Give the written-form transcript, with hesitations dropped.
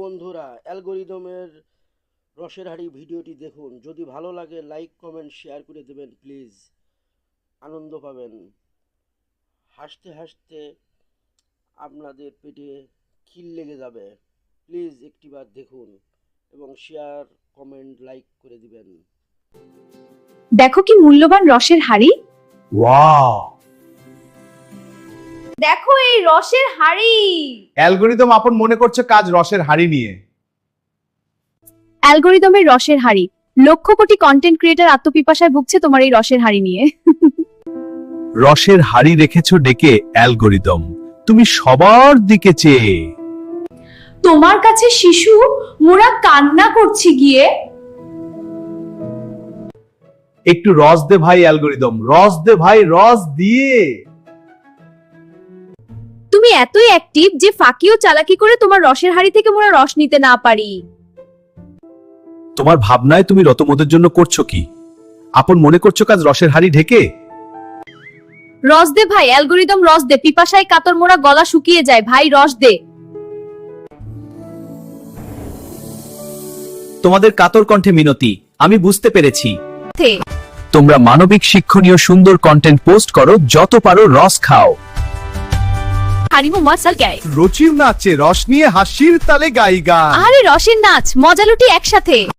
বন্ধুরা, অ্যালগরিদমের রসের হাড়ি ভিডিওটি দেখুন। যদি ভালো লাগে লাইক কমেন্ট শেয়ার করে দেবেন প্লিজ, আনন্দ পাবেন। হাসতে হাসতে আপনাদের পেটে খিল লেগে যাবে। প্লিজ একটিবার দেখুন এবং শেয়ার কমেন্ট লাইক করে দিবেন। দেখো কি মূল্যবান রসের হাড়ি। ওয়াও! দেখো এই রসের হাড়ি। অ্যালগরিদম আপন মনে করছে কাজ রসের হাড়ি নিয়ে। অ্যালগরিদমের রসের হাড়ি। লক্ষ কোটি কন্টেন্ট ক্রিয়েটর আত্মপিপাসায় ভুগছে তোমার এই রসের হাড়ি নিয়ে। রসের হাড়ি রেখেছো ডেকে অ্যালগরিদম, তুমি সবার দিকে চেয়ে। তোমার কাছে শিশু মোরা কান্না করছি গিয়ে। একটু রস দে ভাই অ্যালগরিদম, রস দে ভাই, রস দিয়ে। তুমি এতই অ্যাক্টিভ যে ফাঁকি ও চালাকি করে তোমার রসের হাড়ি থেকে মোরা রস নিতে না পারি। তোমার ভাবনায় তুমি রতমদের জন্য করছো কি? আপন মনে করছো কাজ রসের হাড়ি ঢেকে। রস দে ভাই অ্যালগরিদম, রস দে, পিপাসায় কাতর মোরা গলা শুকিয়ে যায় ভাই, রস দে। তোমাদের কাতর কণ্ঠে মিনতি, আমি বুঝতে পেরেছি। থে। তোমরা মানবিক, শিক্ষণীয়, সুন্দর কন্টেন্ট পোস্ট করো, যত পারো রস খাও। হারিমো মাসাল গায়। রুচির নাচে রস নিয়ে হাসির তালে গাই গান। আরে রসের নাচ, মজা লুটি একসাথে।